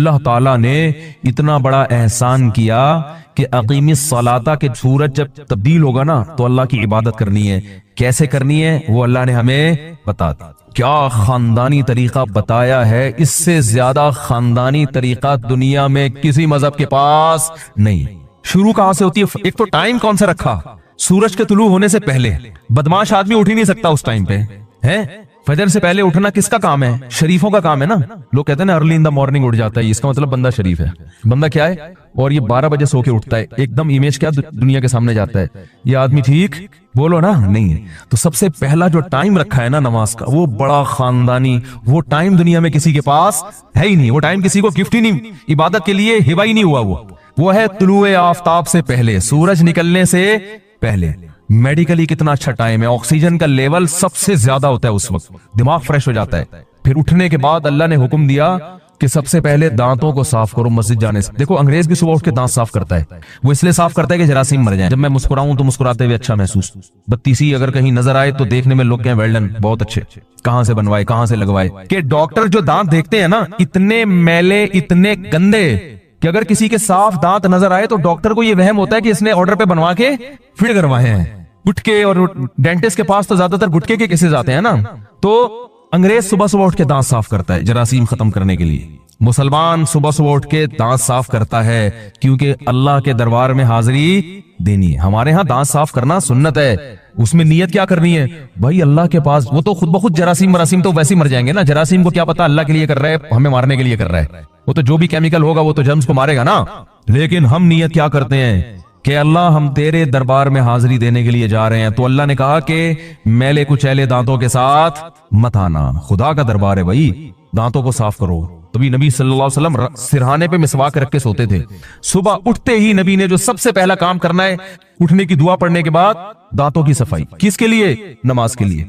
اللہ تعالیٰ نے اتنا بڑا احسان کیا کہ اقیم الصلاۃ کہ سورج جب تبدیل ہوگا نا تو اللہ کی عبادت کرنی ہے. کیسے کرنی ہے وہ اللہ نے ہمیں بتا دیا. کیا خاندانی طریقہ بتایا ہے، اس سے زیادہ خاندانی طریقہ دنیا میں کسی مذہب کے پاس نہیں. شروع کہاں سے ہوتی ہے؟ ایک تو ٹائم کون سا رکھا، سورج کے طلوع ہونے سے پہلے. بدماش آدمی اٹھ ہی نہیں سکتا اس ٹائم پہ ہے. فجر سے پہلے اٹھنا کس کا کام ہے؟ شریفوں کا کام ہے نا. لوگ کہتے ہیں نا ارلی ان دا مارننگ اٹھ جاتا ہے، اس کا مطلب بندہ شریف ہے. بندہ کیا ہے؟ اور یہ 12 بجے سو کے اٹھتا ہے، ایک دم امیج کیا دنیا کے سامنے جاتا ہے، یہ آدمی ٹھیک بولو نا نہیں ہے. تو سب سے پہلا جو ٹائم رکھا ہے نا نماز کا، وہ بڑا خاندانی. وہ ٹائم دنیا میں کسی کے پاس ہے ہی نہیں. وہ ٹائم کسی کو گفٹ ہی نہیں، عبادت کے لیے ہبہ ہی نہیں ہوا. وہ ہے طلوع آفتاب سے پہلے، سورج نکلنے سے پہلے. میڈیکلی کتنا اچھا ٹائم ہے، آکسیجن کا لیول سب سے زیادہ ہوتا ہے اس وقت، دماغ فریش ہو جاتا ہے. پھر اٹھنے کے بعد اللہ نے حکم دیا کہ سب سے پہلے دانتوں کو صاف کرو مسجد جانے سے. دیکھو انگریز بھی صبح اٹھ کے دانت صاف کرتا ہے، وہ اس لیے صاف کرتا ہے کہ جراثیم مر جائیں. جب میں مسکراؤں تو مسکراتے ہوئے اچھا محسوس. بتیسی اگر کہیں نظر آئے تو دیکھنے میں لوگ کہیں ویلڈن بہت اچھے، کہاں سے بنوائے کہاں سے لگوائے. کہ ڈاکٹر جو دانت دیکھتے ہیں نا اتنے میلے اتنے گندے کہ اگر کسی کے صاف دانت نظر آئے تو ڈاکٹر کو یہ وہم ہوتا ہے کہ اس نے آرڈر پہ بنوا کے فٹ کروائے ہیں. گٹکے اور ڈینٹسٹ کے پاس تو زیادہ تر گٹکے کے کیسز آتے ہیں نا. تو انگریز صبح صبح اٹھ کے دانت صاف کرتا ہے جراثیم ختم کرنے کے لیے. مسلمان صبح صبح اٹھ کے دانت صاف کرتا ہے کیونکہ اللہ کے دربار میں حاضری دینی ہے. ہمارے ہاں دانت صاف کرنا سنت ہے. اس میں نیت کیا کرنی ہے بھائی؟ اللہ کے پاس. وہ تو خود بخود جراثیم مراسیم تو ویسے ہی مر جائیں گے نا. جراثیم کو کیا پتا اللہ کے لیے کر رہا ہے ہمیں مارنے کے لیے کر رہا ہے. وہ تو جو بھی کیمیکل ہوگا وہ تو جرمز کو مارے گا نا. لیکن ہم نیت کیا کرتے ہیں کہ اللہ ہم تیرے دربار میں حاضری دینے کے لیے جا رہے ہیں. تو اللہ نے کہا کہ میلے کچیلے دانتوں کے ساتھ مت آنا. خدا کا دربار ہے بھائی، دانتوں کو صاف کرو. تبھی نبی صلی اللہ علیہ وسلم سرہانے پہ مسواک رکھ کے سوتے تھے. صبح اٹھتے ہی نبی نے جو سب سے پہلا کام کرنا ہے، اٹھنے کی دعا پڑھنے کے بعد دانتوں کی صفائی. کس کے لیے؟ نماز کے لیے.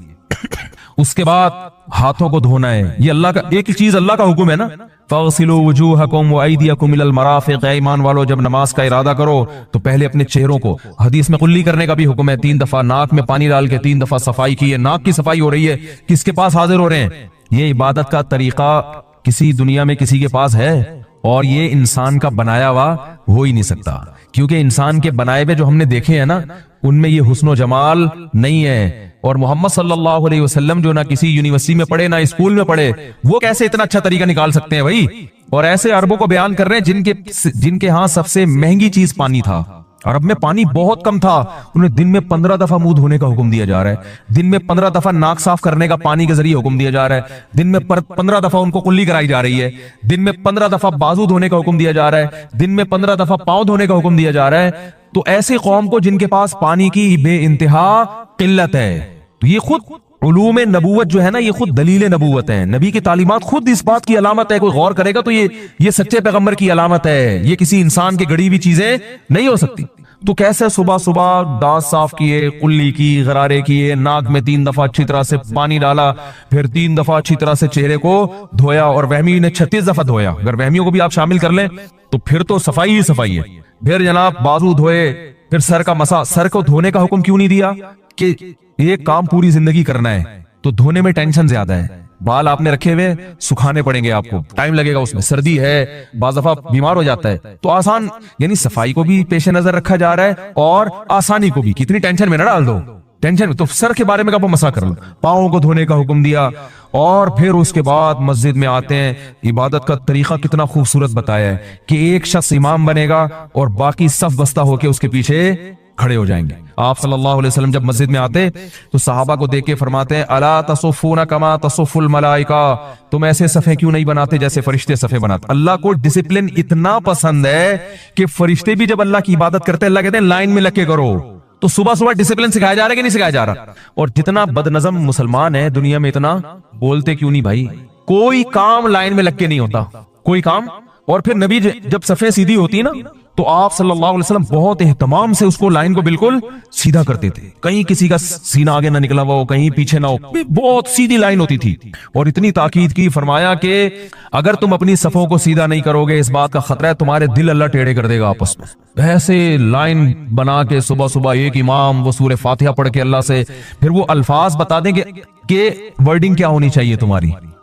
اس کے بعد ہاتھوں کو دھونا ہے. یہ اللہ کا ایک چیز، اللہ کا حکم ہے نا، فاغسلوا وجوہکم وایدیکم الی المرافق. اے ایمان والو جب نماز کا ارادہ کرو تو پہلے اپنے چہروں کو، حدیث میں قلی کرنے کا بھی حکم ہے. 3 دفعہ ناک میں پانی ڈال کے 3 دفعہ صفائی کی ہے. ناک کی صفائی ہو رہی ہے، کس کے پاس حاضر ہو رہے ہیں؟ یہ عبادت کا طریقہ کسی دنیا میں کسی کے پاس ہے؟ اور یہ انسان کا بنایا ہوا ہو ہی نہیں سکتا. کیونکہ انسان کے بنائے ہوئے جو ہم نے دیکھے ہیں نا ان میں یہ حسن و جمال نہیں ہے. اور محمد صلی اللہ علیہ وسلم جو نہ کسی یونیورسٹی میں پڑھے نہ اسکول میں پڑھے، وہ کیسے اتنا اچھا طریقہ نکال سکتے ہیں بھائی؟ اور ایسے عربوں کو بیان کر رہے ہیں جن کے ہاں سب سے مہنگی چیز پانی تھا. عرب میں پانی بہت کم تھا. انہیں دن میں 15 دفعہ منہ دھونے کا حکم دیا جا رہا ہے. دن میں 15 دفعہ ناک صاف کرنے کا پانی کے ذریعے حکم دیا جا رہا ہے. دن میں 15 دفعہ ان کو کلی کرائی جا رہی ہے. دن میں 15 دفعہ بازو دھونے کا حکم دیا جا رہا ہے. دن میں 15 دفعہ پاؤں دھونے کا حکم دیا جا رہا ہے. تو ایسے قوم کو جن کے پاس پانی کی بے انتہا قلت ہے، تو یہ خود علوم نبوت جو ہے نا یہ خود دلیل نبوت ہے. نبی کی تعلیمات خود اس بات کی علامت ہے. کوئی غور کرے گا تو یہ سچے پیغمبر کی علامت ہے. یہ کسی انسان کی گڑی ہوئی چیزیں نہیں ہو سکتی. تو کیسے صبح صبح دانت صاف کیے، قلی کی، غرارے کیے، ناک میں 3 دفعہ اچھی طرح سے پانی ڈالا، پھر 3 دفعہ اچھی طرح سے چہرے کو دھویا، اور وہمی نے 36 دفعہ دھویا. اگر وہمیوں کو بھی آپ شامل کر لیں تو پھر تو صفائی ہی صفائی ہے. پھر جناب بازو دھوئے، پھر سر کا مسا. سر کو دھونے کا حکم کیوں نہیں دیا؟ کہ یہ کام پوری زندگی کرنا ہے تو دھونے میں ٹینشن زیادہ ہے. بال آپ نے رکھے ہوئے، سکھانے پڑیں گے آپ کو، ٹائم لگے گا، اس میں سردی ہے، بعض دفعہ بیمار ہو جاتا ہے. تو آسان، یعنی صفائی کو بھی پیش نظر رکھا جا رہا ہے اور آسانی کو بھی. کتنی ٹینشن میں نہ ڈال دو. ٹینشن تو سر کے بارے میں کب مسا کر لو. پاؤں کو دھونے کا حکم دیا. اور پھر اس کے بعد مسجد میں آتے ہیں. عبادت کا طریقہ کتنا خوبصورت بتایا ہے کہ ایک شخص امام بنے گا اور باقی صف بستہ ہو کے اس کے پیچھے کھڑے ہو جائیں گے. آپ صلی اللہ علیہ وسلم جب مسجد میں آتے تو صحابہ کو دیکھ کے فرماتے ہیں الا تصفون کما تصف الملائکہ، تم ایسے صفیں کیوں نہیں بناتے جیسے فرشتے صفیں بناتے. اللہ کو ڈسپلن اتنا پسند ہے کہ فرشتے بھی جب اللہ کی عبادت کرتے ہیں اللہ کہتے ہیں لائن میں لگ کے کرو. تو صبح صبح ڈسپلن سکھایا جا رہا ہے کہ نہیں سکھایا جا رہا؟ اور جتنا بد نظم مسلمان ہے دنیا میں اتنا بولتے کیوں نہیں بھائی؟ کوئی کام لائن میں لگ کے نہیں ہوتا، کوئی کام. اور پھر نبی جب صفیں سیدھی ہوتی نا تو آپ صلی اللہ علیہ وسلم بہت اہتمام سے اس کو لائن کو بالکل سیدھا کرتے تھے. کہیں کسی کا سینہ آگے نہ نکلا ہوا ہو، کہیں پیچھے نہ ہو، بہت سیدھی لائن ہوتی تھی. اور اتنی تاکید کی، فرمایا کہ اگر تم اپنی صفوں کو سیدھا نہیں کرو گے اس بات کا خطرہ ہے تمہارے دل اللہ ٹیڑھے کر دے گا آپس میں. ایسے لائن بنا کے صبح صبح ایک امام وہ سورہ فاتحہ پڑھ کے اللہ سے پھر وہ الفاظ بتا دیں کہ ورڈنگ کیا ہونی چاہیے تمہاری.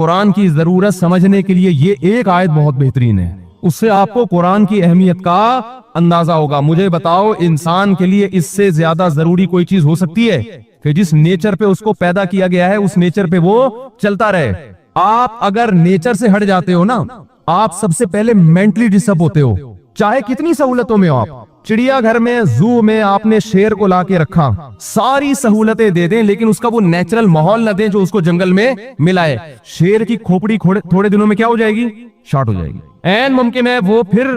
قرآن کی ضرورت سمجھنے کے لیے یہ ایک آیت بہت بہترین ہے، اس سے آپ کو قرآن کی اہمیت کا اندازہ ہوگا۔ مجھے بتاؤ انسان کے لیے اس سے زیادہ ضروری کوئی چیز ہو سکتی ہے کہ جس نیچر پہ اس کو پیدا کیا گیا ہے اس نیچر پہ وہ چلتا رہے؟ آپ اگر نیچر سے ہٹ جاتے ہو نا، آپ سب سے پہلے مینٹلی ڈسٹرب ہوتے ہو، چاہے کتنی سہولتوں میں ہو آپ۔ چڑیا گھر میں، زو میں آپ نے شیر کو لا کے رکھا، ساری سہولتیں دے دیں لیکن اس کا وہ نیچرل ماحول نہ دیں جو اس کو جنگل میں ملا ہے، شیر کی کھوپڑی تھوڑے دنوں میں کیا ہو جائے گی؟ شارٹ ہو جائے گی۔ این ممکن ہے وہ پھر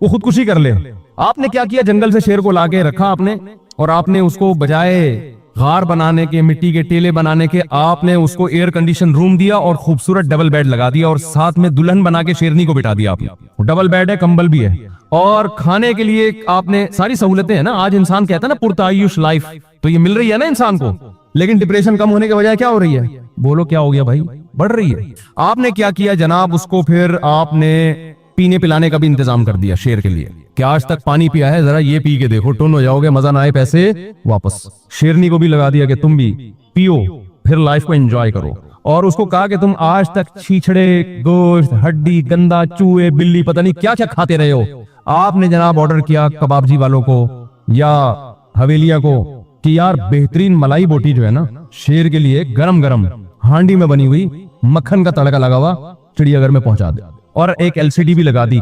وہ خودکشی کر لے۔ آپ نے کیا کیا؟ جنگل سے شیر کو لا کے رکھا آپ نے، اور آپ نے اس کو بجائے غار بنانے کے، مٹی کے ٹیلے بنانے کے، آپ نے اس کو ایئر کنڈیشن روم دیا اور خوبصورت ڈبل بیڈ لگا دیا، اور ساتھ میں دلہن بنا کے شیرنی کو بٹھا دیا آپ نے۔ ڈبل بیڈ ہے، کمبل بھی ہے، اور کھانے کے لیے آپ نے ساری سہولتیں ہیں نا۔ آج انسان کہتا ہے نا پرتعیش لائف، تو یہ مل رہی ہے نا انسان کو، لیکن ڈپریشن کم ہونے کے بجائے کیا ہو رہی ہے؟ بولو کیا ہو گیا بھائی؟ بڑھ رہی ہے۔ آپ نے کیا کیا جناب؟ اس کو پھر آپ نے پینے پلانے کا بھی انتظام کر دیا شیر کے لیے، کہ آج تک پانی پیا ہے، ذرا یہ پی کے دیکھو، ٹن ہو جاؤ گے، مزہ نہ آئے پیسے واپس۔ شیرنی کو بھی لگا دیا کہ تم بھی پیو، پھر لائف کو انجوائے کرو، اور اس کو کہا کہ تم آج تک چھیچڑے، گوشت، ہڈی، گندا، چوہے، بلی، پتہ نہیں کیا کیا کھاتے رہے ہو۔ آپ نے جناب آرڈر کیا کباب جی والوں کو یا حویلیاں کو کہ یار بہترین ملائی بوٹی جو ہے نا شیر کے لیے گرم گرم ہانڈی میں بنی ہوئی، مکھن کا تڑکا لگا ہوا، چڑیا گھر میں پہنچا دے، اور ایک LCD بھی لگا دی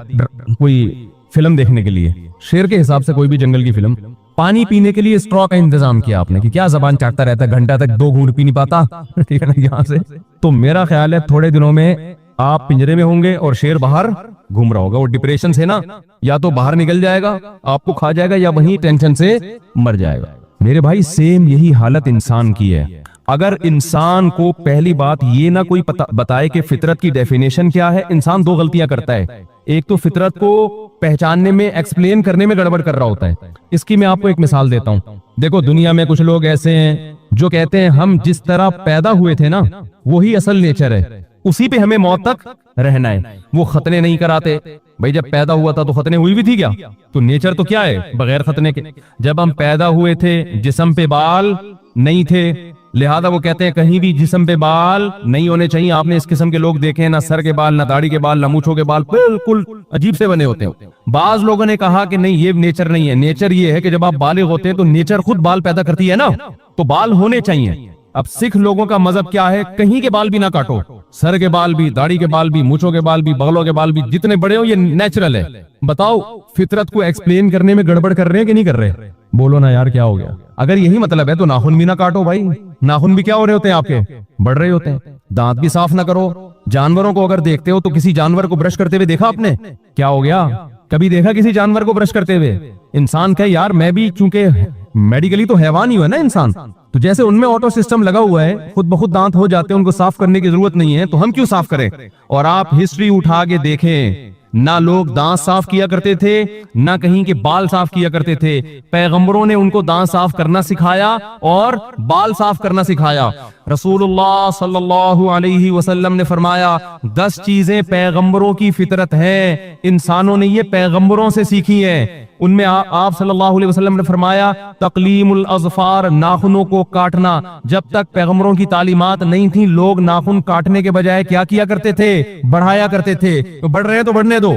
کوئی فلم دیکھنے کے لیے، شیر کے حساب سے کوئی بھی جنگل کی فلم۔ پانی پینے کے لیے اسٹرا کا انتظام کیا آپ نے، کہ کیا زبان چاٹتا رہتا ہے گھنٹہ تک، 2 گھونٹ پی نہیں پاتا، ٹھیک ہے نا یہاں سے۔ تو میرا خیال ہے تھوڑے دنوں میں آپ پنجرے میں ہوں گے اور شیر باہر گھوم رہا ہوگا۔ وہ ڈپریشن سے نا یا تو باہر نکل جائے گا، آپ کو کھا جائے گا، یا وہیں ٹینشن سے مر جائے گا۔ میرے بھائی سیم یہی حالت انسان کی ہے۔ اگر انسان کو پہلی بات یہ نہ کوئی بتائے کہ فطرت کی ڈیفینیشن کیا ہے، انسان 2 غلطیاں کرتا ہے۔ ایک تو فطرت کو پہچاننے میں، ایکسپلین کرنے میں گڑبڑ کر رہا ہوتا ہے۔ اس کی میں آپ کو ایک مثال دیتا ہوں۔ دیکھو دنیا میں کچھ لوگ ایسے ہیں جو کہتے ہیں ہم جس طرح پیدا ہوئے تھے نا وہی اصل نیچر ہے، اسی پہ ہمیں موت تک رہنا ہے۔ وہ ختنے نہیں کراتے، بھائی جب پیدا ہوا تھا تو ختنے ہوئی بھی تھی کیا؟ تو نیچر تو کیا ہے بغیر ختنے کے؟ جب ہم پیدا ہوئے تھے جسم پہ بال نہیں تھے، لہذا وہ کہتے ہیں کہیں بھی جسم پہ بال نہیں ہونے چاہیے۔ آپ نے اس قسم کے لوگ دیکھے، نہ سر کے بال، نہ داڑھی کے بال، نہ مونچھوں کے بال، بالکل عجیب سے بنے ہوتے ہیں۔ بعض لوگوں نے کہا کہ نہیں یہ نیچر نہیں ہے، نیچر یہ ہے کہ جب آپ بالغ ہوتے ہیں تو نیچر خود بال پیدا کرتی ہے نا، تو بال ہونے چاہیے۔ اب سکھ لوگوں کا مذہب کیا ہے؟ کہیں کے بال بھی نہ کاٹو، سر کے بال بھی، داڑھی کے بال بھی، مونچھوں کے بال بھی، بغلوں کے بال بھی، جتنے بڑے ہو یہ نیچرل ہے۔ بتاؤ فطرت کو ایکسپلین کرنے میں گڑبڑ کر رہے ہیں کہ نہیں کر رہے؟ بولو نا یار کیا ہو گیا؟ اگر یہی مطلب ہے تو ناخن بھی نہ کاٹو بھائی، ناخن بھی کیا ہو رہے ہوتے ہیں آپ کے؟ بڑھ رہے ہوتے ہیں۔ دانت بھی صاف نہ کرو۔ جانوروں کو اگر دیکھتے ہو تو کسی جانور کو برش کرتے ہوئے دیکھا آپ نے؟ کیا ہو گیا؟ کبھی دیکھا کسی جانور کو برش کرتے ہوئے؟ انسان کہ یار میں بھی چونکہ میڈیکلی تو حیوان ہی ہوا نا انسان، تو جیسے ان میں آٹو سسٹم لگا ہوا ہے، خود بخود دانت ہو جاتے ہیں، ان کو صاف کرنے کی ضرورت نہیں ہے، تو ہم کیوں صاف کریں؟ اور آپ ہسٹری اٹھا کے دیکھیں، نہ لوگ دانت صاف کیا کرتے تھے، نہ کہیں کے بال صاف کیا کرتے تھے۔ پیغمبروں نے ان کو دانت صاف کرنا سکھایا اور بال صاف کرنا سکھایا۔ رسول اللہ صلی اللہ علیہ وسلم نے فرمایا 10 چیزیں پیغمبروں کی فطرت ہیں، انسانوں نے یہ پیغمبروں سے سیکھی ہیں۔ ان میں آپ صلی اللہ علیہ وسلم نے فرمایا تقلیم الاظفار، ناخنوں کو کاٹنا۔ جب تک پیغمبروں کی تعلیمات نہیں تھیں لوگ ناخن کاٹنے کے بجائے کیا کیا کرتے تھے؟ بڑھایا کرتے تھے۔ تو بڑھ رہے ہیں تو بڑھنے دو۔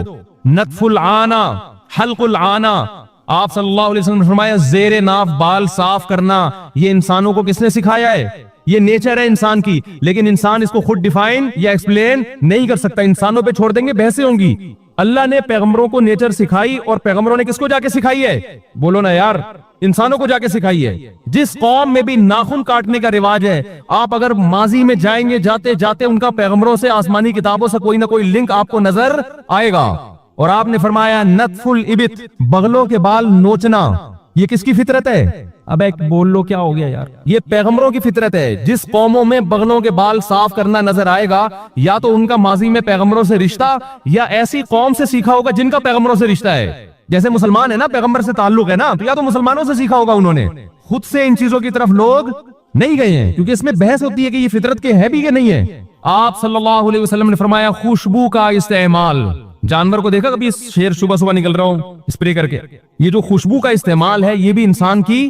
نتف العانہ، حلق العانہ، آپ صلی اللہ علیہ وسلم نے فرمایا زیر ناف بال صاف کرنا۔ یہ انسانوں کو کس نے سکھایا ہے؟ یہ نیچر ہے انسان کی، لیکن انسان اس کو خود ڈیفائن یا ایکسپلین نہیں کر سکتا۔ انسانوں پہ چھوڑ دیں گے بحثیں ہوں گی۔ اللہ نے پیغمبروں کو نیچر سکھائی، اور پیغمبروں نے کس کو جا کے سکھائی ہے؟ بولو نا یار، انسانوں کو جا کے سکھائی ہے۔ جس قوم میں بھی ناخن کاٹنے کا رواج ہے، آپ اگر ماضی میں جائیں گے جاتے جاتے ان کا پیغمبروں سے، آسمانی کتابوں سے کوئی نہ کوئی لنک آپ کو نظر آئے گا۔ اور آپ نے فرمایا نتف الابط، بغلوں کے بال نوچنا۔ یہ کس کی فطرت ہے؟ اب ایک بول لو کیا ہو گیا یار؟ یہ پیغمبروں کی فطرت ہے۔ جس قوموں میں بغلوں کے بال صاف کرنا نظر آئے گا، یا تو ان کا ماضی میں پیغمبروں سے رشتہ، یا ایسی قوم سے سیکھا ہوگا جن کا پیغمبروں سے رشتہ ہے۔ جیسے مسلمان ہے نا، پیغمبر سے تعلق ہے نا، تو یا تو مسلمانوں سے سیکھا ہوگا انہوں نے، خود سے ان چیزوں کی طرف لوگ نہیں گئے ہیں، کیونکہ اس میں بحث ہوتی ہے کہ یہ فطرت کے ہے بھی کہ نہیں ہے۔ آپ صلی اللہ علیہ وسلم نے فرمایا خوشبو کا استعمال۔ جانور کو دیکھا کبھی شیر صبح صبح نکل رہا ہوں اسپرے کر کے؟ یہ جو خوشبو کا استعمال ہے یہ بھی انسان کی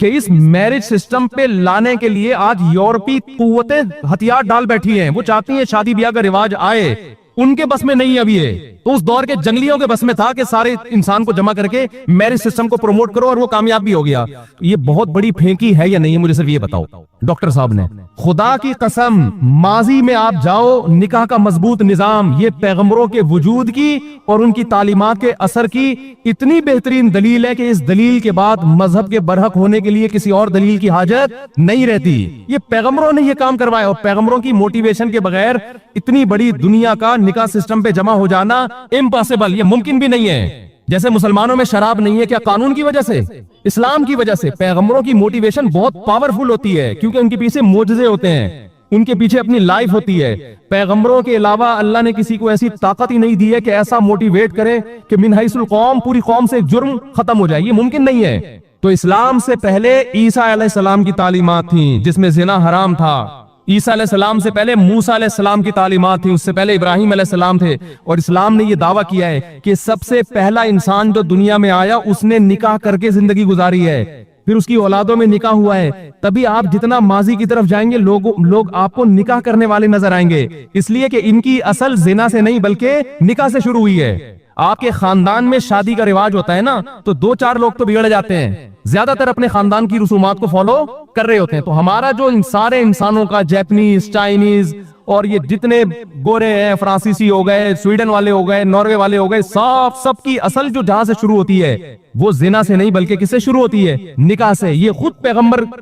کہ اس میرج سسٹم پہ لانے کے لیے آج یورپی قوتیں ہتھیار ڈال بیٹھی ہیں. وہ چاہتی ہیں شادی بیاہ کا رواج آئے, ان کے بس میں نہیں ابھی ہے. تو اس دور کے جنگلیوں کے بس میں تھا کہ سارے انسان کو جمع کر کے میرج سسٹم کو پروموٹ کرو, اور وہ کامیاب بھی ہو گیا. یہ بہت بڑی پھینکی ہے یا نہیں, مجھے صرف یہ بتاؤ ڈاکٹر صاحب نے. خدا کی قسم ماضی میں آپ جاؤ, نکاح کا مضبوط نظام یہ پیغمبروں کے وجود کی اور ان کی تعلیمات کے اثر کی اتنی بہترین دلیل ہے کہ اس دلیل کے بعد مذہب کے برحق ہونے کے لیے کسی اور دلیل کی حاجت نہیں رہتی. یہ پیغمبروں نے یہ کام کروایا, اور پیغمبروں کی موٹیویشن کے بغیر اتنی بڑی دنیا کا نکاح سسٹم پہ جمع ہو جانا امپاسبل, یہ ممکن بھی نہیں ہے. جیسے مسلمانوں میں شراب نہیں ہے, کیا قانون کی وجہ سے؟ اسلام کی وجہ سے. پیغمبروں کی موٹیویشن بہت پاورفل ہوتی ہے کیونکہ ان کے پیچھے معجزے ہوتے ہیں, ان کے پیچھے اپنی لائف ہوتی ہے. پیغمبروں کے علاوہ اللہ نے کسی کو ایسی طاقت ہی نہیں دی ہے کہ ایسا موٹیویٹ کرے کہ من حیث القوم پوری قوم سے جرم ختم ہو جائے, یہ ممکن نہیں ہے. تو اسلام سے پہلے عیسیٰ علیہ السلام کی تعلیمات تھیں جس میں زنا حرام تھا. عیسیٰ علیہ السلام سے پہلے موسیٰ علیہ السلام کی تعلیمات تھیں, اس سے پہلے ابراہیم علیہ السلام تھے. اور اسلام نے یہ دعویٰ کیا ہے کہ سب سے پہلا انسان جو دنیا میں آیا اس نے نکاح کر کے زندگی گزاری ہے, پھر اس کی اولادوں میں نکاح ہوا ہے. تبھی آپ جتنا ماضی کی طرف جائیں گے لوگ آپ کو نکاح کرنے والے نظر آئیں گے, اس لیے کہ ان کی اصل زنا سے نہیں بلکہ نکاح سے شروع ہوئی ہے. آپ کے خاندان میں شادی کا رواج ہوتا ہے نا, تو 2-4 لوگ تو بگڑ جاتے ہیں, زیادہ تر اپنے خاندان کی رسومات کو فالو کر رہے ہوتے ہیں. تو ہمارا جو سارے انسانوں کا جیپنیز, چائنیز اور یہ جتنے گورے ہیں, فرانسیسی ہو گئے, سویڈن والے ہو گئے, ناروے والے ہو گئے, سب کی اصل جو جہاں سے شروع ہوتی ہے وہ زنا سے نہیں بلکہ کس سے شروع ہوتی ہے؟ نکاح سے. یہ خود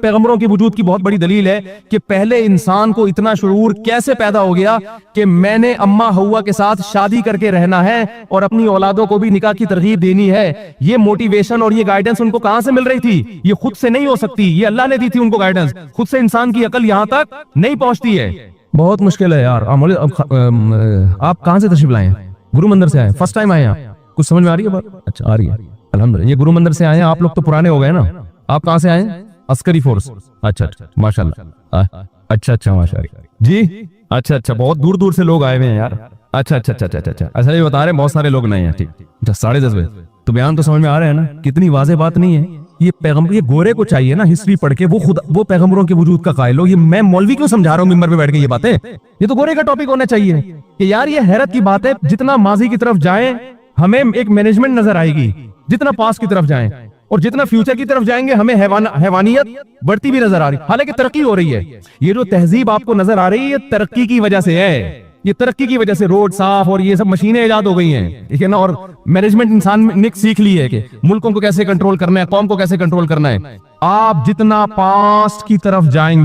پیغمبروں کی وجود کی بہت بڑی دلیل ہے کہ پہلے انسان کو اتنا شعور کیسے پیدا ہو گیا کہ میں نے اماں ہوا کے ساتھ شادی کر کے رہنا ہے اور اپنی اولادوں کو بھی نکاح کی ترغیب دینی ہے. یہ موٹیویشن اور یہ گائیڈنس ان کو کہاں سے مل رہی تھی؟ یہ خود سے نہیں ہو سکتی, یہ اللہ نے دی تھی ان کو گائیڈنس. خود سے انسان کی عقل یہاں تک نہیں پہنچتی ہے. بہت مشکل ہے یار. آپ کہاں سے تشریف لائے ہیں؟ گرو مندر سے آئے, فرسٹ ٹائم آئے ہیں؟ کچھ سمجھ میں آ رہی ہے بات؟ اچھا آ رہی ہے, الحمدللہ. یہ گرو مندر سے آئے ہیں, آپ لوگ تو پرانے ہو گئے نا. آپ کہاں سے آئے ہیں؟ عسکری فورس. اچھا ماشاء اللہ. اچھا ماشاء اللہ جی. اچھا بہت دور دور سے لوگ آئے ہوئے ہیں یار. اچھا یہ بتا رہے ہیں بہت سارے لوگ نئے ہیں. ٹھیک, 10:30 بجے تو بیان تو سمجھ میں آ رہا ہے نا, کتنی واضح بات نہیں ہے. یہ پیغمبر, یہ گورے کو چاہیے نا ہسٹری پڑھ کے وہ پیغمبروں کے وجود کا قائل ہو. یہ میں مولوی کیوں سمجھا رہا ہوں ممبر پہ بیٹھ کے یہ باتیں؟ یہ تو گورے کا ٹاپک ہونا چاہیے کہ یار یہ حیرت کی بات ہے, جتنا ماضی کی طرف جائیں ہمیں ایک مینجمنٹ نظر آئے گی, جتنا پاس کی طرف جائیں اور جتنا فیوچر کی طرف جائیں گے ہمیں حیوانیت بڑھتی بھی نظر آ رہی, حالانکہ ترقی ہو رہی ہے. یہ جو تہذیب آپ کو نظر آ رہی ہے یہ ترقی کی وجہ سے ہے. یہ ترقی کی وجہ سے روڈ صاف اور یہ سب مشینیں ایجاد ہو گئی ہیں, ٹھیک ہے نا. اور مینجمنٹ انسان نے سیکھ لی ہے کہ ملکوں کو کیسے کنٹرول کرنا ہے, قوم کو کیسے کنٹرول کرنا ہے. آپ جتنا پاسٹ کی طرف جائیں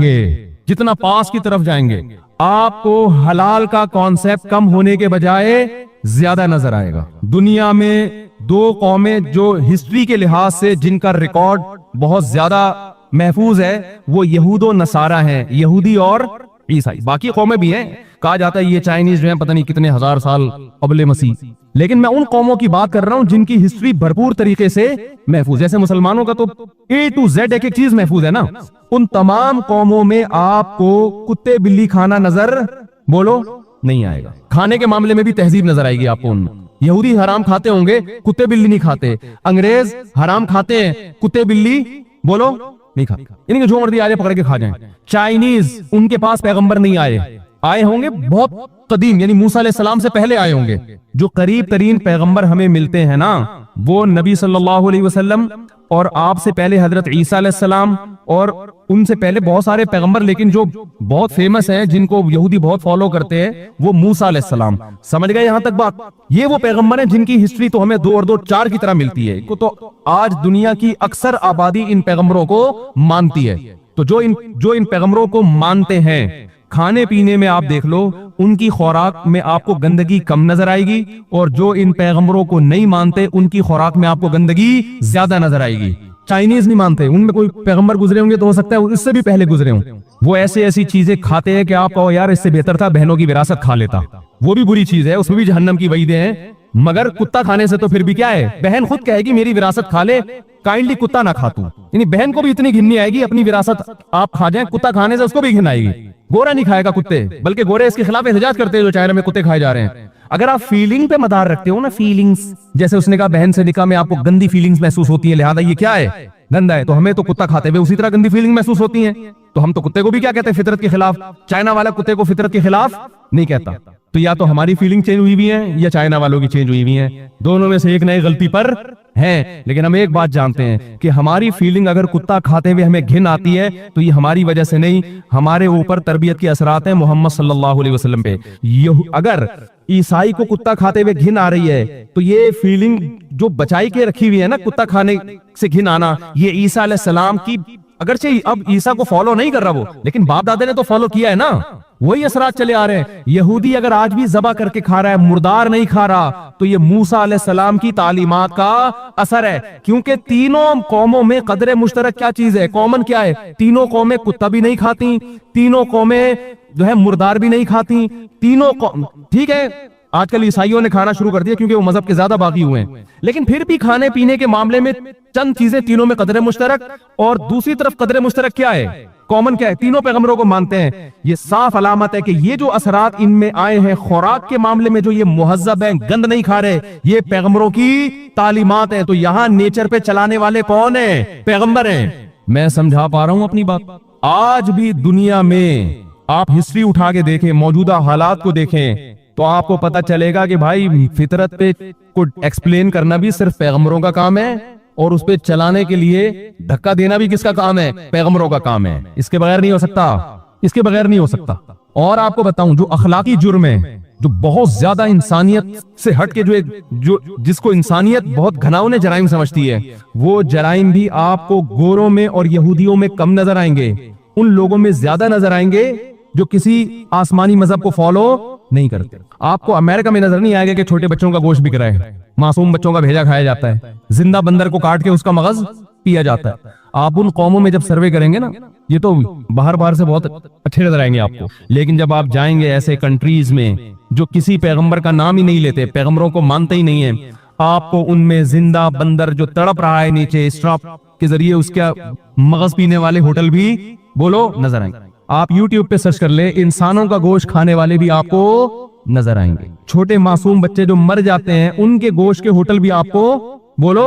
گے آپ کو حلال کا کانسیپٹ کم ہونے کے بجائے زیادہ نظر آئے گا. دنیا میں 2 قومیں جو ہسٹری کے لحاظ سے جن کا ریکارڈ بہت زیادہ محفوظ ہے وہ یہود و نصارہ ہیں, یہودی اور عیسائی. باقی قومیں بھی ہیں, کہا جاتا ہے یہ چائنیز جو ہیں پتہ نہیں کتنے ہزار سال قبل مسیح, لیکن میں ان قوموں کی بات کر رہا ہوں جن کی ہسٹری بھرپور طریقے سے محفوظ. جیسے مسلمانوں کا تو A to Z ایک چیز محفوظ ہے نا. ان تمام قوموں میں آپ کو کتے بلی کھانا نظر بولو نہیں آئے گا. کھانے کے معاملے میں بھی تہذیب نظر آئے گی آپ کو. ان یہودی حرام کھاتے ہوں گے, کتے بلی نہیں کھاتے. انگریز حرام کھاتے ہیں, کتے بلی بولو نہیں کھاتے, یعنی کہ جو مرضی آ جائے پکڑ کے کھا جائیں. چائنیز ان کے پاس پیغمبر نہیں آئے ہوں گے بہت قدیم, یعنی موسیٰ علیہ السلام سے پہلے آئے ہوں گے. جو قریب ترین پیغمبر ہمیں ملتے ہیں نا وہ نبی صلی اللہ علیہ وسلم اور آپ سے پہلے حضرت عیسیٰ علیہ السلام اور ان سے پہلے بہت سارے پیغمبر, لیکن جو بہت فیمس ہیں جن کو یہودی بہت فالو کرتے ہیں وہ موسیٰ علیہ السلام. سمجھ گئے یہاں تک بات؟ یہ وہ پیغمبر ہیں جن کی ہسٹری تو ہمیں 2 اور 2 4 کی طرح ملتی ہے. تو آج دنیا کی اکثر آبادی ان پیغمبروں کو مانتی ہے. تو جو ان پیغمبروں کو مانتے ہیں, کھانے پینے میں آپ دیکھ لو ان کی خوراک میں آپ کو گندگی کم نظر آئے گی, اور جو ان پیغمبروں کو نہیں مانتے ان کی خوراک میں آپ کو گندگی زیادہ نظر آئے گی. چائنیز نہیں مانتے, ان میں کوئی پیغمبر گزرے ہوں گے تو ہو سکتا ہے اس سے بھی پہلے گزرے ہوں. وہ ایسی چیزیں کھاتے ہیں کہ آپ کہو یار اس سے بہتر تھا بہنوں کی وراثت کھا لیتا. وہ بھی بری چیز ہے, اس میں بھی جہنم کی وعیدیں ہیں. مگر کتا کھانے سے تو پھر بھی کیا ہے, بہن خود کہے گی میری وراثت کھا لے, کائنڈلی کتا نہ کھا تو. یعنی بہن کو بھی اتنی گھننی آئے گی اپنی وراثت آپ کھا جائیں, کتا کھانے سے اس کو بھی گھن آئے گی. گورا نہیں کھائے گا کتے, بلکہ گورے اس کے خلاف احتجاج کرتے ہیں جو چائنا میں کتے کھائے جا رہے ہیں. اگر آپ فیلنگ پہ مدار رکھتے ہو نا، فیلنگز، جیسے اس نے کہا بہن سے نکاح میں آپ کو گندی فیلنگز محسوس ہوتی ہیں، لہذا یہ کیا ہے؟ گندا ہے، تو ہمیں تو کتا کھاتے ہوئے اسی طرح گندی فیلنگ محسوس ہوتی ہیں، تو ہم تو کتے کو بھی کیا کہتے ہیں؟ فطرت کے خلاف۔ چائنا والا کتے کو فطرت کے خلاف نہیں کہتا۔ تو یا تو ہماری فیلنگ چینج ہوئی ہوئی ہے یا چائنا والوں کی چینج ہوئی ہوئی ہیں، دونوں میں سے ایک نئی غلطی پر ہے۔ لیکن ہم ایک بات جانتے ہیں کہ ہماری فیلنگ اگر کتا کھاتے ہوئے ہمیں گھن آتی ہے تو یہ ہماری وجہ سے نہیں، ہمارے اوپر تربیت کے اثرات ہیں محمد صلی اللہ علیہ وسلم پہ۔ اگر عیسائی کو کتا کھاتے ہوئے گھن آ رہی ہے تو یہ فیلنگ جو بچائی کے رکھی ہوئی ہے نا، کتا کھانے سے گھن آنا، یہ عیسیٰ علیہ السلام کی، اگرچہ اب عیسیٰ کو فالو نہیں کر رہا وہ، لیکن باپ دادے نے تو فالو کیا ہے نا، وہی اثرات چلے آ رہے ہیں۔ یہودی اگر آج بھی ذبح کر کے کھا رہا ہے، مردار نہیں کھا رہا، تو یہ موسیٰ علیہ السلام کی تعلیمات کا اثر ہے، کیونکہ تینوں قوموں میں قدر مشترک کیا چیز ہے؟ کامن کیا ہے؟ تینوں قومیں کتا بھی نہیں کھاتی، تینوں قومیں جو ہے مردار بھی نہیں کھاتی، تینوں قوم، ٹھیک ہے آج کل عیسائیوں نے کھانا شروع کر دیا کیونکہ وہ مذہب کے زیادہ باغی ہوئے ہیں، لیکن پھر بھی کھانے پینے کے معاملے میں چند چیزیں تینوں میں قدر مشترک، اور دوسری طرف قدر مشترک کیا ہے؟ کامن کیا ہے؟ تینوں پیغمبروں کو مانتے ہیں۔ یہ صاف علامت ہے کہ یہ جو اثرات ان میں آئے ہیں خوراک کے معاملے میں، جو یہ مہذب ہیں، گند نہیں کھا رہے، یہ پیغمبروں کی تعلیمات ہیں۔ تو یہاں نیچر پہ چلانے والے کون ہیں؟ پیغمبر ہیں۔ میں سمجھا پا رہا ہوں اپنی بات؟ آج بھی دنیا میں آپ ہسٹری اٹھا کے دیکھیں، موجودہ حالات کو دیکھیں، تو آپ کو پتا چلے گا کہ بھائی فطرت پہ کو ایکسپلین کرنا بھی صرف پیغمبروں کا کام ہے، اور اس پہ چلانے کے لیے دھکا دینا بھی کس کا کام ہے؟ پیغمبروں کا کام ہے۔ اس کے بغیر نہیں ہو سکتا، اس کے بغیر نہیں ہو سکتا۔ اور آپ کو بتاؤں جو اخلاقی جرم ہے، جو بہت زیادہ انسانیت سے ہٹ کے جو جس کو انسانیت بہت گھناؤنے جرائم سمجھتی ہے، وہ جرائم بھی آپ کو گوروں میں اور یہودیوں میں کم نظر آئیں گے، ان لوگوں میں زیادہ نظر آئیں گے جو کسی آسمانی مذہب کو فالو نہیں کرتے۔ آپ کو امریکہ میں نظر نہیں آئے گا کہ چھوٹے بچوں کا گوشت بک رہا ہے، معصوم بچوں کا بھیجا کھایا جاتا ہے، زندہ بندر کو کاٹ کے اس کا مغز پیا جاتا ہے۔ آپ ان قوموں میں جب سروے کریں گے نا، یہ تو باہر سے بہت اچھے نظر آئیں گے آپ کو، لیکن جب آپ جائیں گے ایسے کنٹریز میں جو کسی پیغمبر کا نام ہی نہیں لیتے، پیغمبروں کو مانتے ہی نہیں ہیں، آپ کو ان میں زندہ بندر جو تڑپ رہا ہے نیچے اسٹراپ کے ذریعے اس کا مغز پینے والے ہوٹل بھی بولو نظر آئیں گے۔ آپ یوٹیوب پہ سرچ کر لیں، انسانوں کا گوشت کھانے والے بھی آپ کو نظر آئیں گے۔ چھوٹے معصوم بچے جو مر جاتے ہیں ان کے گوشت کے ہوٹل بھی آپ کو بولو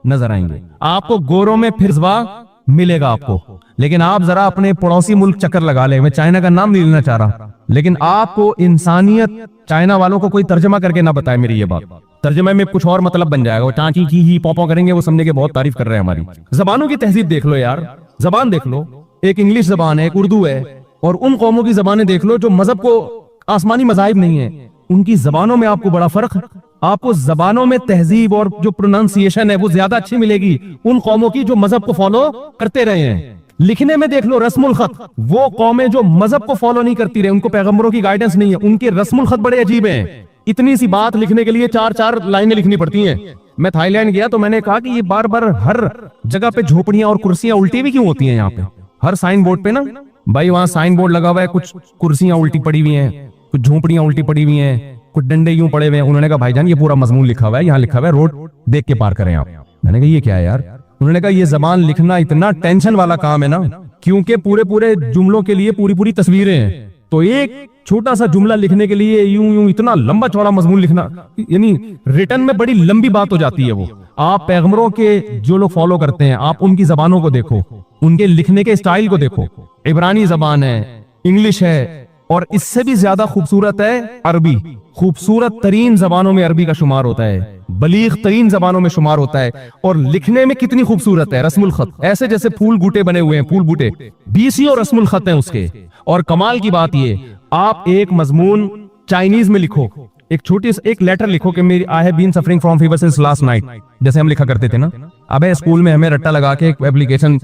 نظر آئیں گے۔ آپ کو گوروں میں پھر زوا ملے گا آپ کو، لیکن آپ ذرا اپنے پڑوسی ملک چکر لگا لیں، میں چائنا کا نام نہیں لینا چاہ رہا، لیکن آپ کو انسانیت چائنا والوں کو کوئی ترجمہ کر کے نہ بتائے میری یہ بات، ترجمے میں کچھ اور مطلب بن جائے گا، وہ چانچی چی ہی پوپو کریں گے، وہ سمجھے کہ بہت تعریف کر رہے ہیں ہماری۔ زبانوں کی تہذیب دیکھ لو یار، زبان دیکھ لو، ایک انگلش زبان ہے، ایک اردو ہے، اور ان قوموں کی زبانیں دیکھ لو جو مذہب کو آسمانی مذاہب نہیں ہیں، ان کی زبانوں میں آپ کو بڑا فرق، آپ کو زبانوں میں تہذیب اور جو پروننسیشن ہے وہ زیادہ اچھی ملے گی ان قوموں کی جو مذہب کو فالو کرتے رہے ہیں۔ لکھنے میں دیکھ لو رسم الخط، وہ قومیں جو مذہب کو فالو نہیں کرتی رہے، ان کو پیغمبروں کی گائیڈنس نہیں ہے، ان کے رسم الخط بڑے عجیب ہیں، اتنی سی بات لکھنے کے لیے 4 لائنیں لکھنی پڑتی ہیں۔ میں تھائی لینڈ گیا تو میں نے کہا کہ یہ بار بار ہر جگہ پہ جھوپڑیاں اور کرسیاں الٹی بھی کیوں ہوتی ہیں یہاں پہ؟ ہر سائن بورڈ پہ نا بھائی، وہاں سائن بورڈ لگا ہوا ہے، کچھ کرسیاں الٹی پڑی ہوئی ہیں، کچھ جھونپڑیاں الٹی پڑی ہوئی ہیں، کچھ ڈنڈے یوں پڑے ہوئے ہیں۔ انہوں نے کہا بھائی جان یہ پورا مضمون لکھا ہوا ہے، یہاں لکھا ہوا ہے روڈ دیکھ کے پار کریں آپ۔ میں نے کہا یہ کیا ہے یار؟ انہوں نے کہا یہ زبان لکھنا اتنا ٹینشن والا کام ہے نا، کیونکہ پورے جملوں کے لیے پوری تصویریں ہیں، تو ایک چھوٹا سا جملہ لکھنے کے لیے یوں اتنا لمبا چوڑا مضمون لکھنا، یعنی ریٹن میں بڑی لمبی بات ہو جاتی ہے وہ۔ آپ پیغمبروں کے جو لوگ فالو کرتے ہیں، آپ ان کی زبانوں کو دیکھو، ان کے لکھنے کے اسٹائل کو دیکھو، عبرانی زبان ہے، انگلش ہے، اور اس سے بھی زیادہ خوبصورت ہے عربی۔ خوبصورت ترین زبانوں میں عربی کا شمار ہوتا ہے، بلیغ ترین زبانوں میں شمار ہوتا ہے، اور لکھنے میں کتنی خوبصورت ہے رسم الخط، ایسے جیسے پھول بوٹے بنے ہوئے ہیں، پھول بوٹے 20 رسم الخط ہیں اس کے۔ اور کمال کی بات یہ، آپ ایک مضمون چائنیز میں لکھو، ایک لیٹر لکھو کہ میری I have been suffering from fever since last night، جیسے ہم لکھا کرتے تھے نا۔ ابے اسکول میں ہمیں رٹا لگا کے ایک ایپلیکیشن،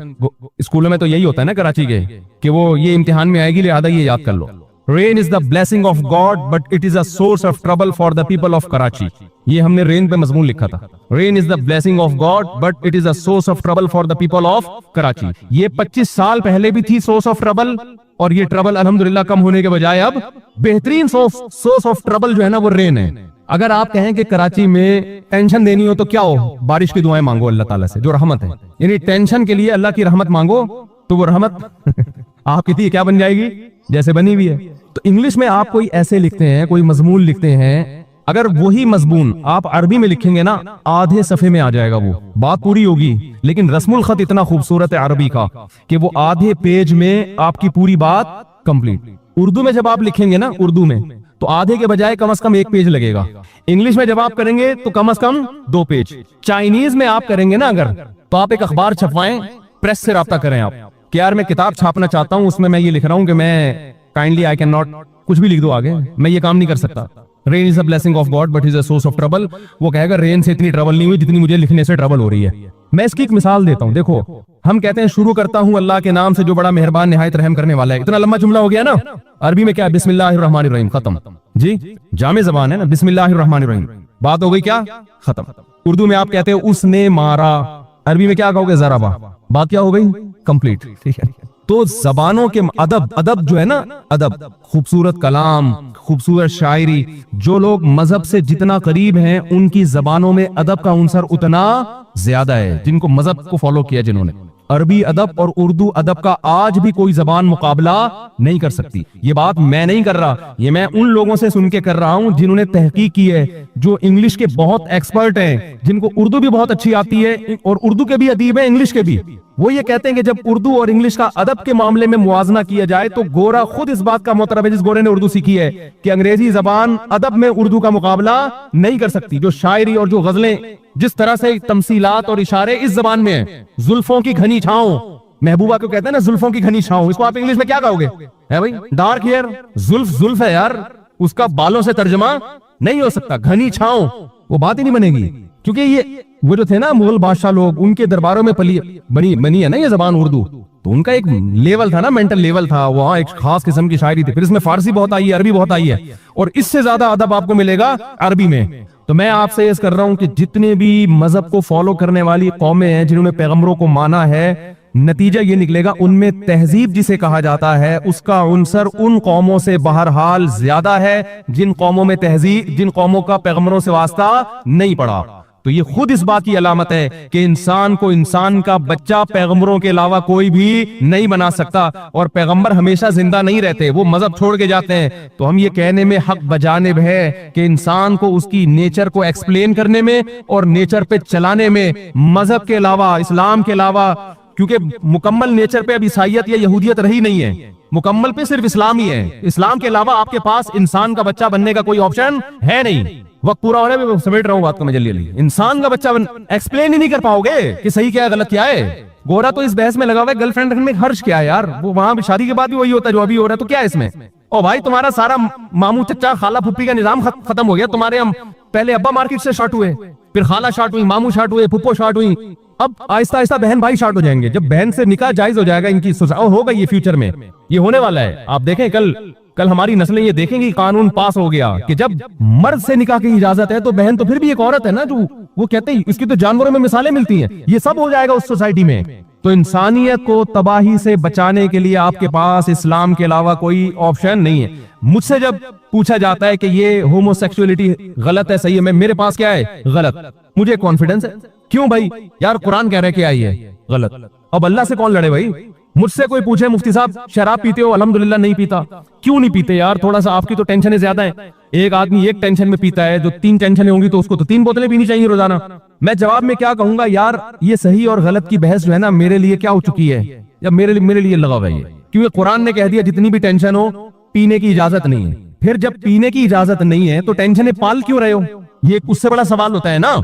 اسکولوں میں تو یہی ہوتا ہے نا کراچی کے، کہ وہ یہ امتحان میں آئے گی لہذا یہ یاد کر لو، rain is the blessing of God but it is a source of trouble for the people of Karachi. یہ ہم نے رین پہ مضمون لکھا تھا، rain is the blessing of God but it is a source of trouble for the people of Karachi. یہ 25 سال پہلے بھی تھی سورس آف ٹربل، اور یہ ٹربل الحمدللہ کم ہونے کے بجائے اب بہترین سورس آف ٹربل جو ہے نا وہ رین ہے۔ اگر آپ کہیں کہ کراچی میں ٹینشن دینی ہو تو کیا ہو؟ بارش کی دعائیں مانگو اللہ تعالیٰ سے جو رحمت ہے، یعنی ٹینشن کے لیے اللہ کی رحمت مانگو تو وہ رحمت آپ کی کیا بن جائے گی؟ جیسے بنی ہوئی ہے۔ تو انگلش میں آپ کوئی ایسے لکھتے ہیں، کوئی مضمون لکھتے ہیں اگر وہی مضمون آپ عربی میں لکھیں گے نا آدھے صفحے میں آ جائے گا، وہ بات پوری ہوگی، لیکن رسم الخط اتنا خوبصورت ہے عربی کا کہ وہ آدھے پیج میں آپ کی پوری بات کمپلیٹ۔ اردو میں جب آپ لکھیں گے نا، اردو میں تو آدھے کے بجائے کم از کم 1 پیج لگے گا، انگلش میں جب آپ کریں گے تو کم از کم 2 پیج، چائنیز میں آپ کریں گے نا اگر، تو آپ ایک اخبار چھپوائیں، پریس سے رابطہ کریں آپ کہ یار میں کتاب چھاپنا چاہتا ہوں، اس میں یہ لکھ رہا ہوں کہ میں کائنڈلی آئی کین ناٹ، کچھ بھی لکھ دو آگے، میں یہ کام نہیں کر سکتا، rain is a blessing of God but is a source of trouble, وہ کہے گا رین سے اتنی ٹربل نہیں ہوئی جتنی مجھے لکھنے سے ٹربل ہو رہی ہے۔ میں اس کی ایک مثال دیتا ہوں، دیکھو ہم کہتے ہیں شروع کرتا ہوں اللہ کے نام سے جو بڑا مہربان نہایت رحم کرنے والا ہے، اتنا لمبا جملہ ہو گیا نا، عربی میں کیا ہے؟ بسم اللہ الرحمن الرحیم، ختم جی، جامع زبان ہے نا، بسم اللہ الرحمن الرحیم، بات ہو گئی کیا؟ ختم۔ اردو میں آپ کہتے ہیں اس نے مارا، عربی میں کیا کہو گے؟ ضربا، بات کیا ہو گئی؟ کمپلیٹ، ٹھیک ہے۔ تو زبانوں کے ادب جو ہے نا، ادب، خوبصورت کلام، خوبصورت شاعری، جو لوگ مذہب سے جتنا قریب ہیں ان کی زبانوں میں ادب کا عنصر اتنا زیادہ ہے، جن کو مذہب کو فالو کیا جنہوں نے۔ عربی ادب اور اردو ادب کا آج بھی کوئی زبان مقابلہ نہیں کر سکتی۔ یہ بات میں نہیں کر رہا، یہ میں ان لوگوں سے سن کے کر رہا ہوں جنہوں نے تحقیق کی ہے، جو انگلش کے بہت ایکسپرٹ ہیں، جن کو اردو بھی بہت اچھی آتی ہے اور اردو کے بھی ادیب ہیں، انگلش کے بھی۔ وہ یہ کہتے ہیں کہ جب اردو اور انگلش کا ادب کے معاملے میں موازنہ کیا جائے تو گورا خود اس بات کا معترف ہے، جس گورے نے اردو سیکھی ہے، کہ انگریزی زبان ادب میں اردو کا مقابلہ نہیں کر سکتی۔ جو شاعری اور جو غزلیں، جس طرح سے تمثیلات اور اشارے اس زبان میں ہیں، زلفوں کی گھنی چھاؤں، محبوبہ کو کہتے ہیں نا زلفوں کی گھنی چھاؤں، اس کو آپ انگلش میں کیا کہو گے؟ ہے بھائی ڈارک ہیئر، زلف ہے یار، اس کا بالوں سے ترجمہ نہیں ہو سکتا، گھنی چھاؤں، وہ بات ہی نہیں بنے گی، کیونکہ یہ وہ جو تھے نا مغل بادشاہ لوگ، ان کے درباروں میں بنی ہے نا یہ زبان اردو، تو ان کا ایک لیول تھا نا، مینٹل لیول تھا، وہاں ایک خاص قسم کی شاعری تھی، پھر اس میں فارسی بہت آئی ہے، عربی بہت آئی ہے، اور اس سے زیادہ ادب آپ کو ملے گا عربی میں۔ تو میں آپ سے یہ کر رہا ہوں کہ جتنے بھی مذہب کو فالو کرنے والی قومیں ہیں، جنہوں نے پیغمبروں کو مانا ہے، نتیجہ یہ نکلے گا ان میں تہذیب جسے کہا جاتا ہے اس کا عنصر ان قوموں سے بہرحال زیادہ ہے جن قوموں میں تہذیب، جن قوموں کا پیغمبروں سے واسطہ نہیں پڑا۔ تو یہ خود اس بات کی علامت ہے کہ انسان کو انسان کا بچہ پیغمبروں کے علاوہ کوئی بھی نہیں بنا سکتا، اور پیغمبر ہمیشہ زندہ نہیں رہتے، وہ مذہب چھوڑ کے جاتے ہیں۔ تو ہم یہ کہنے میں حق بجانب ہے کہ انسان کو اس کی نیچر کو ایکسپلین کرنے میں اور نیچر پہ چلانے میں مذہب کے علاوہ، اسلام کے علاوہ، کیونکہ مکمل نیچر پہ اب عیسائیت یا یہودیت رہی نہیں ہے، مکمل پہ صرف اسلام ہی ہے، اسلام کے علاوہ آپ کے پاس انسان کا بچہ بننے کا کوئی آپشن ہے نہیں۔ وقت پورا ہونے میں سمیٹ رہا ہوں بات کو میں جلدی، انسان کا بچہ ایکسپلین ہی نہیں کر پاؤ گے کہ صحیح کیا ہے غلط کیا ہے۔ گورا تو اس بحث میں لگا ہوا ہے گرل فرینڈ میں حرج کیا ہے یار، وہ وہاں شادی کے بعد بھی وہی ہوتا ہے جو ابھی ہو رہا ہے، تو کیا ہے اس میں؟ او بھائی تمہارا سارا ماموں چچا خالہ پھپھی کا نظام ختم ہو گیا، تمہارے ہم پہلے ابا مارکیٹ سے شارٹ ہوئے، پھر خالہ شارٹ ہوئی، ماموں شارٹ ہوئے، پھپھو شارٹ ہوئی، اب آہستہ آہستہ بہن بھائی شارٹ ہو جائیں گے۔ جب بہن سے نکاح جائز ہو جائے گا ان کی ہوگا، یہ فیوچر میں یہ ہونے والا ہے، آپ دیکھیں کل ہماری نسلیں یہ دیکھیں گی قانون پاس ہو گیا کہ جب مرد سے نکاح کی اجازت ہے تو بہن تو پھر بھی ایک عورت ہے نا، جو وہ کہتے ہیں اس کی تو جانوروں میں مثالیں ملتی ہیں، یہ سب ہو جائے گا اس سوسائٹی میں۔ تو انسانیت کو تباہی سے بچانے کے لیے آپ کے پاس اسلام کے علاوہ کوئی آپشن نہیں ہے۔ مجھ سے جب پوچھا جاتا ہے کہ یہ ہومو سیکسولیٹی غلط ہے صحیح ہے، میرے پاس کیا ہے؟ غلط۔ مجھے کانفیڈنس ہے، کیوں بھائی؟ یار قرآن کہہ رہے کہ آئی ہے غلط، اب اللہ سے کون لڑے بھائی؟ مجھ سے کوئی پوچھے مفتی صاحب شراب پیتے ہو؟ الحمدللہ نہیں پیتا۔ کیوں نہیں پیتے یار؟ تھوڑا سا آپ کی تو ٹینشنیں زیادہ ہیں، ایک آدمی ایک ٹینشن میں پیتا ہے، جو 3 ٹینشنیں ہوں گی تو اس کو تو 3 بوتلیں پینی چاہیے روزانہ۔ میں جواب میں کیا کہوں گا؟ یار یہ صحیح اور غلط کی بحث جو ہے نا میرے لیے کیا ہو چکی ہے، یا میرے لیے لگا ہوا ہے یہ، کیونکہ قرآن نے کہہ دیا جتنی بھی ٹینشن ہو پینے کی اجازت نہیں ہے۔ پھر جب پینے کی اجازت نہیں ہے تو ٹینشنیں پال کیوں رہے ہو؟ یہ اس سے بڑا سوال ہوتا ہے نا۔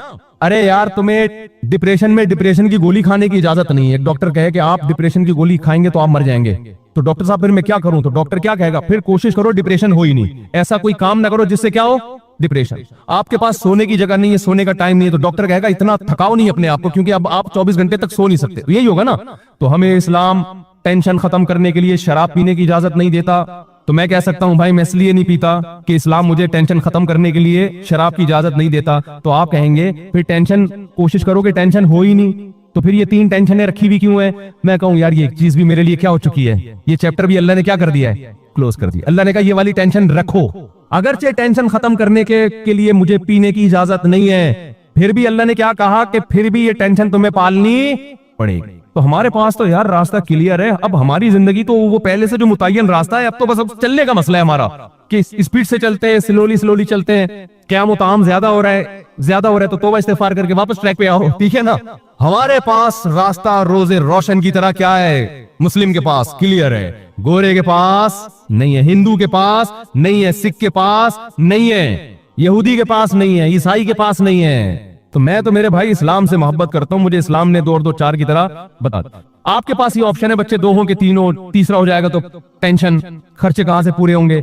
ارے یار تمہیں ڈپریشن کی گولی کھانے کی اجازت نہیں ہے، ایک ڈاکٹر کہے کہ آپ ڈپریشن کی گولی کھائیں گے تو آپ مر جائیں گے، تو ڈاکٹر صاحب پھر میں کیا کروں؟ تو ڈاکٹر کیا کہے گا؟ پھر کوشش کرو ڈپریشن ہو ہی نہیں، ایسا کوئی کام نہ کرو جس سے کیا ہو؟ ڈپریشن۔ آپ کے پاس سونے کی جگہ نہیں ہے، سونے کا ٹائم نہیں ہے، تو ڈاکٹر کہے گا اتنا تھکاؤ نہیں اپنے آپ کو، کیونکہ اب آپ 24 گھنٹے تک سو نہیں سکتے، یہی ہوگا نا۔ تو ہمیں اسلام ٹینشن ختم کرنے کے لیے شراب پینے کی اجازت نہیں دیتا، تو میں کہہ سکتا ہوں بھائی میں اس لیے نہیں پیتا کہ اسلام مجھے ٹینشن ختم کرنے کے لیے شراب کی اجازت نہیں دیتا، تو آپ کہیں گے پھر ٹینشن کوشش کرو کہ ٹینشن ہو ہی نہیں، تو پھر یہ 3 ٹینشنیں رکھی ہوئی کیوں ہیں؟ میں کہوں یار یہ چیز بھی میرے لیے کیا ہو چکی ہے، یہ چیپٹر بھی اللہ نے کیا کر دیا ہے؟ کلوز کر دیا۔ اللہ نے کہا یہ والی ٹینشن رکھو، اگرچہ ٹینشن ختم کرنے کے لیے مجھے پینے کی اجازت نہیں ہے، پھر بھی اللہ نے کیا کہا کہ پھر بھی یہ ٹینشن تمہیں پالنی پڑے گی۔ تو ہمارے پاس تو یار راستہ کلیئر ہے، اب ہماری زندگی تو وہ پہلے سے جو متعین راستہ ہے، اب تو بس اب چلنے کا مسئلہ ہے ہمارا۔ کہ اسپیڈ سے چلتے ہیں, سلولی چلتے ہیں, قیام و طعام زیادہ ہو رہا ہے تو توبہ استغفار کر کے واپس ٹریک پہ آؤ, ٹھیک ہے نا. ہمارے پاس راستہ روز روشن کی طرح کیا ہے, مسلم کے پاس کلیئر ہے, گورے کے پاس نہیں ہے, ہندو کے پاس نہیں ہے, سکھ کے پاس نہیں ہے, یہودی کے پاس نہیں ہے, عیسائی کے پاس نہیں ہے. تو میں تو میرے بھائی اسلام سے محبت کرتا ہوں, مجھے اسلام نے 2 اور 2 4 کی طرح بتا دیا. آپ کے پاس یہ آپشن ہے, بچے 2 ہوں کہ 3 ہو, تیسرا ہو جائے گا تو ٹینشن, خرچے کہاں سے پورے ہوں گے.